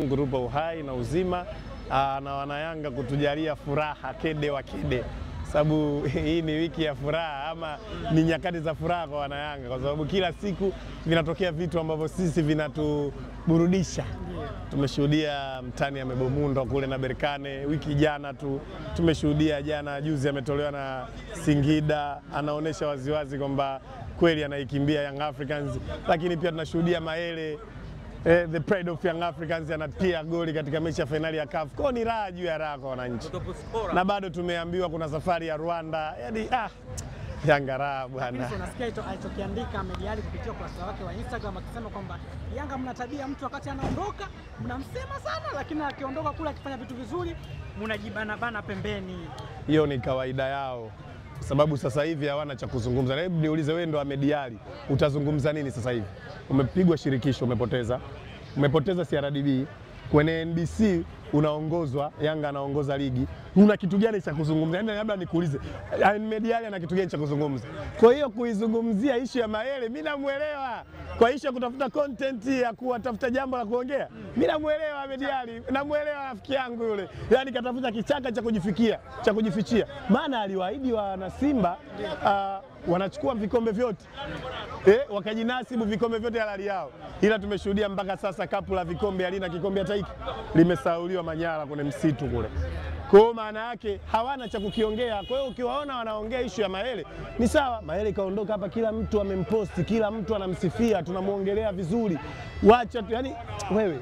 Grupa uhai na uzima na wanayanga kutujalia furaha kede wa kede, sababu hii ni wiki ya furaha ama ni nyakati za furaha kwa wanayanga, kwa sababu kila siku vinatokea vitu ambavyo sisi vinatuburudisha. Tumeshuhudia mtani amebomundwa kule na Berkane, wiki jana tumeshuhudia jana juzi ametolewa na Singida, anaonesha waziwazi kwamba kweli anaikimbia Young Africans. Lakini pia tunashuhudia Mayele, the pride of Young Africans, anatia goli katika mechi ya finali ya CAF. Kwa ni raha juu ya raha kwa wananchi. Na bado tumeambiwa kuna safari ya Rwanda. Yaani Yanga raha bwana. Unasikia alichokiandika Ahmed Ally kupitia ukurasa wake wa Instagram akisema kwamba Yanga mna tabia mtu wakati anaondoka mnamsema sana, lakini akiondoka kule akifanya vitu vizuri mnajibana bana pembeni. Hiyo ni kawaida yao, sababu sasa hivi hawana cha kuzungumza. Na hebu niulize wewe, ndo Ahmed Ally, utazungumza nini sasa hivi? Umepigwa shirikisho, umepoteza CRDB, kwenye NBC unaongozwa, Yanga anaongoza ligi. Una kitu gani cha kuzungumza? Yaani labda nikuulize, Ahmed Ally ana kitu gani cha kuzungumza? Kwa hiyo kuizungumzia issue ya Mayele, mimi namuelewa. Kwa issue kutafuta content ya kuwatafuta jambo la kuongea, mimi namuelewa Ahmed Ally, namuelewa rafiki yangu yule. Yaani katafuta kichaka cha kujifichia. Maana aliwaahidi wana Simba wanachukua vikombe vyote. Wakajinasibu vikombe vyote halali yao. Ila tumeshuhudia mpaka sasa kapu la vikombe halina kikombe hata hiki. Limesauliwa Manyara kwenye msitu kule. Kwa hiyo maana yake hawana cha kukiongea. Kwa hiyo ukiwaona wanaongea issue ya Mayele, ni sawa. Mayele kaondoka hapa, kila mtu amemposti, kila mtu anamsifia, tunamuongelea vizuri. Wacha tu, yani wewe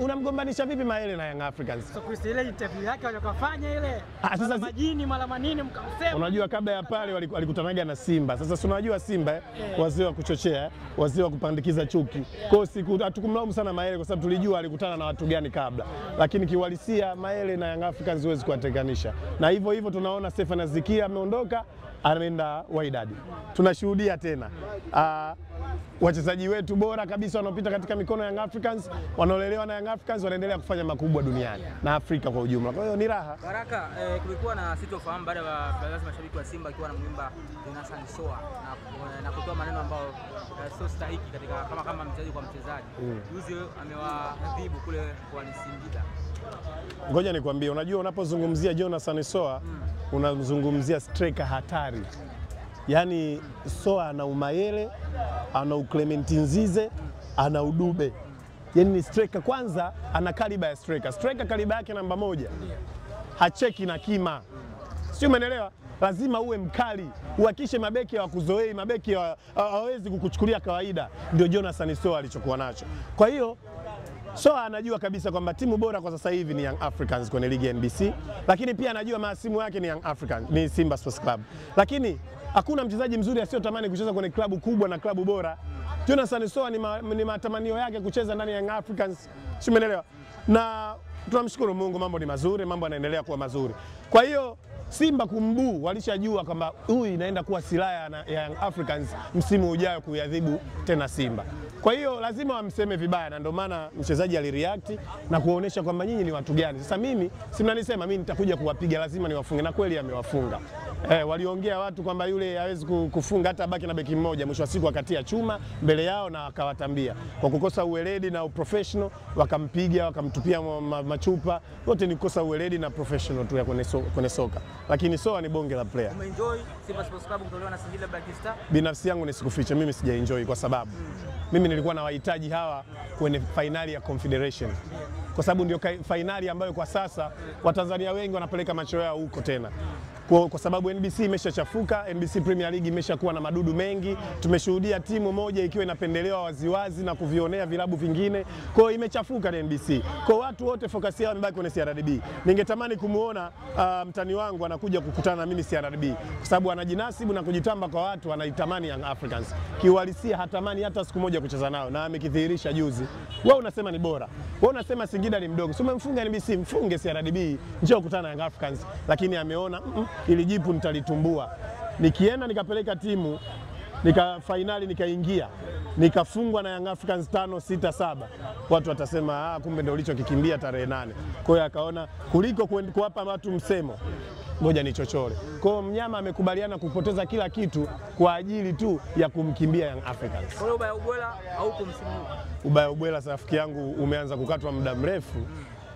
unamgombanisha vipi Mayele na Young Africans? So kuhusu ile interview yake aliyofanya ile, sasa majini mara manini mkamsema. Unajua kabla ya pale walikutanaga na Simba. Sasa unajua Simba wazee wa kuchochea, wazee wa kupandikiza chuki. Kwa hiyo hatukumlaumu sana Mayele kwa sababu tulijua alikutana na watu gani kabla. Lakini kiuhalisia Mayele na Young Africans huwezi kuwatenganisha. Na hivyo tunaona Stefan Azikia ameondoka, anaenda Wydad. Tunashuhudia tena wachezaji wetu bora kabisa wanaopita katika mikono ya Young Africans, wanaolelewa na Young Africans, wanaendelea kufanya makubwa duniani na Afrika kwa ujumla. Kwa hiyo ni raha. Baraka, kulikuwa na sitofahamu baada ya baadhi mashabiki wa Simba akiwa anamwimba Jonathan Soa na kutoa maneno ambayo sio stahiki katika kama mchezaji kwa mchezaji. Juzi amewaadhibu kule kwa Singida. Ngoja nikwambie, unajua unapozungumzia Jonathan Soa unazungumzia striker hatari. Yaani Soa ana Mayele, ana Clement Nzize, ana Dube. Yaani ni striker, kwanza ana kaliba ya striker. Striker kaliba yake namba 1. Hacheki na kima. Sio, umeelewa? Lazima uwe mkali, uhakishe mabeki hawakuzoei, mabeki hawawezi kukuchukulia kawaida. Ndio Jonathan Soa alichokuwa nacho. Kwa hiyo Soa anajua kabisa kwamba timu bora kwa sasa hivi ni Young Africans kwenye ligi ya NBC, lakini pia anajua mahasimu yake ni Young Africans, ni Simba Sports Club. Lakini hakuna mchezaji mzuri asiyotamani kucheza kwenye klabu kubwa na klabu bora. Jonathan Soa ni matamanio yake kucheza ndani ya Young Africans. Umeelewa? Na tunamshukuru Mungu, mambo ni mazuri, mambo yanaendelea kuwa mazuri. Kwa hiyo Simba kumbuu walishajua kwamba huyu inaenda kuwa silaha ya Young Africans msimu ujao kuadhibu tena Simba. Kwa hiyo lazima wamseme vibaya, na ndio maana mchezaji alireact na kuonesha kwamba nyinyi ni watu gani. Sasa mimi si mnanisema mimi nitakuja kuwapiga, lazima niwafunge, na kweli amewafunga. Waliongea watu kwamba yule hawezi kufunga hata baki na beki mmoja, mwisho wa siku akatia chuma mbele yao na akawatambia. Kwa kukosa uweledi na uprofessional wakampiga, wakamtupia machupa. Wote ni kukosa uweledi na professional tu ya kwenye soka. Lakini Soa ni bonge la player. Umeenjoy Simba Sports Club kutolewa na Singida Black Star? Binafsi yangu nisikufiche, mimi sijaenjoy kwa sababu mimi nilikuwa na wahitaji hawa kwenye finali ya Confederation. Kwa sababu ndio finali ambayo kwa sasa Watanzania wengi wanapeleka macho yao huko tena. Kwa sababu NBC imeshachafuka, NBC Premier League imeshakuwa na madudu mengi. Tumeshuhudia timu moja ikiwa inapendelewa waziwazi na kuvionea vilabu vingine. Kwa hiyo imechafuka na NBC. Kwa watu wote focus yao imebaki kwenye CRDB. Ningetamani kumuona mtani wangu anakuja kukutana na mimi CRDB. Kwa sababu anajinasibu na kujitamba kwa watu, anaitamani Young Africans. Kiuhalisia hatamani hata siku moja kucheza nao, na amekidhihirisha juzi. Wewe unasema ni bora. Wewe unasema Singida ni mdogo. Si umemfunga NBC, mfunge CRDB, njoo kukutana na Young Africans. Lakini ameona ili jipu nitalitumbua. Nikienda nikapeleka timu, finali nikaingia, nikafungwa na Young Africans 5-6-7. Watu watasema kumbe ndio ulichokikimbia tarehe 8. Kwa hiyo akaona kuliko kuwapa watu msemo, ngoja nichochore. Kwa hiyo mnyama amekubaliana kupoteza kila kitu kwa ajili tu ya kumkimbia Young Africans. Kwa hiyo ubaya ubwela haupo msimu huu. Ubaya ubwela rafiki yangu umeanza kukatwa muda mrefu.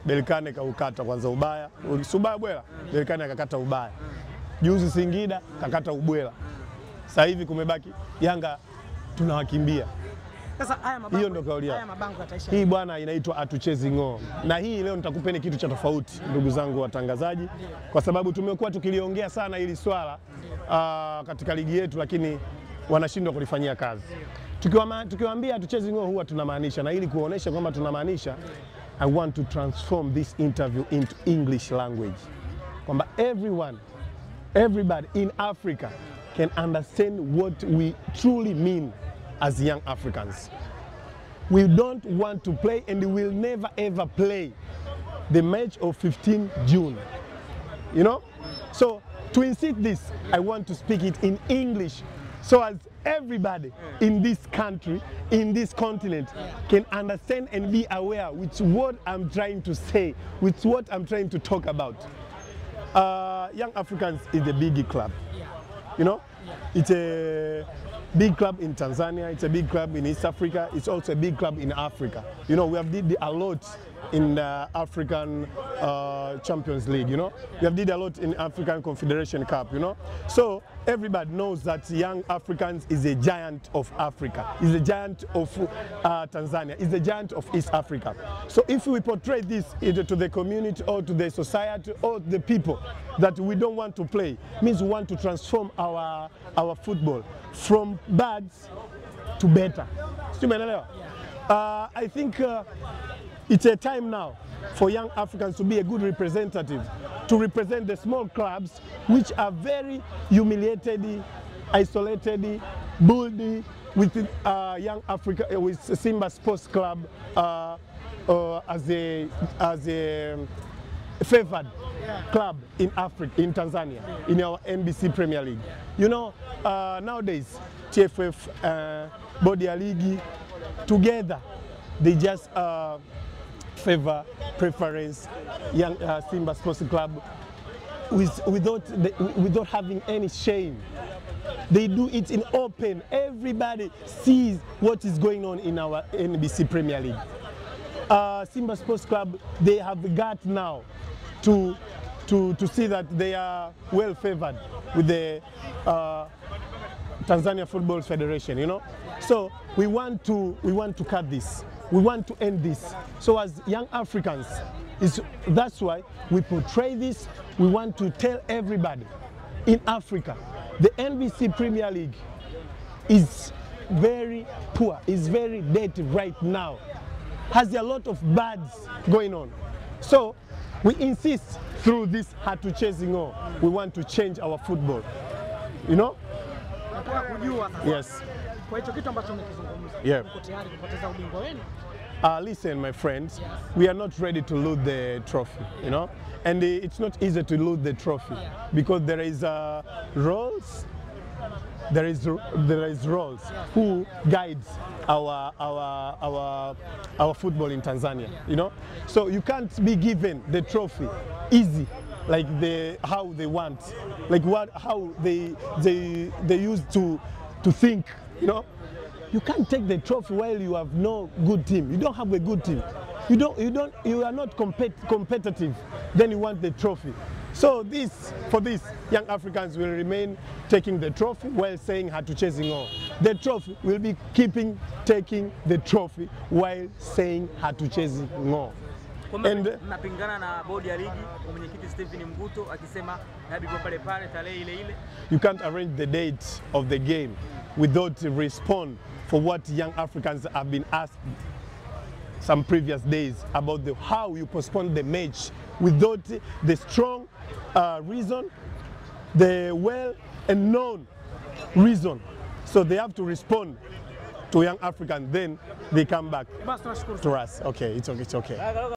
Berkane kaukata kwanza ubaya. Ubaya ubwela, Berkane akakata ubaya. Juzi Singida kakata ubwela. Sasa hivi kumebaki Yanga tunawakimbia. Sasa hiyo ndo kauli yao. Haya mabango yataisha. Hii bwana inaitwa atuchezi ng'oo. Na hii leo nitakupeni kitu cha tofauti ndugu zangu watangazaji, kwa sababu tumekuwa tukiliongea sana hili swala katika ligi yetu, lakini wanashindwa kulifanyia kazi. Tukiwaambia atuchezi ng'oo huwa tunamaanisha, na ili kuonesha kwamba tunamaanisha, I want to transform this interview into English language. Kwamba everybody in Africa can understand what we truly mean as young Africans. We don't want to play, and we will never ever play the match of 15 June. You know? So to insist this, I want to speak it in English, so as everybody in this country, in this continent, can understand and be aware with what I'm trying to say, with what I'm trying to talk about. Young Africans is a big club. You know? It's a big club in Tanzania, it's a big club in East Africa, it's also a big club in Africa. You know, we have did a lot in the African Champions League, you know. We have did a lot in African Confederation Cup, you know. So everybody knows that Young Africans is a giant of Africa, is a giant of Tanzania, is a giant of East Africa. So if we portray this either to the community or to the society or the people that we don't want to play, means we want to transform our football from bad to better. I think it's a time now for Young Africans to be a good representative, to represent the small clubs which are very humiliated, isolated, bullied with Young Africa, with Simba Sports Club as a favored club in Africa, in Tanzania, in our NBC Premier League. You know, nowadays, TFF, Bodi ya Ligi, together, they just favor, preference Young Simba Sports Club without having any shame. They do it in open. Everybody sees what is going on in our NBC Premier League. Simba Sports Club, they have got now to see that they are well favored with the Tanzania Football Federation, you know. So we want to cut this. We want to end this. So as Young Africans, that's why we portray this. We want to tell everybody in Africa, the NBC Premier League is very poor, is very dirty right now, has a lot of bads going on. So we insist through this hatuchezi ng'oo, we want to change our football, you know? Yes. Kwa hicho kitu ambacho umekizungumza, uko tayari kupoteza ubingwa wenu? Listen, my friends, we are not ready to lose the trophy, you know, and it's not easy to lose the trophy because there is roles. There is roles who guides our football in Tanzania, you know. So you can't be given the trophy easy, like how they want, like how they used to think, you know. You can't take the trophy while you have no good team. You don't have a good team. You are not competitive. Then you want the trophy. So for this, Young Africans will remain taking the trophy while saying hatuchezi ng'oo. The trophy will be taking the trophy while saying hatuchezi ng'oo. Mnapingana na bodi ya ligi, mwenyekiti Stephen Mguto akisema yabigwa pale pale tarehe ile ile. You can't arrange the date of the game without respond for what Young Africans have been asked some previous days about how you postpone the match without the strong reason, the well and known reason. So they have to respond to Young Africans, then they come back to us. Okay, it's okay.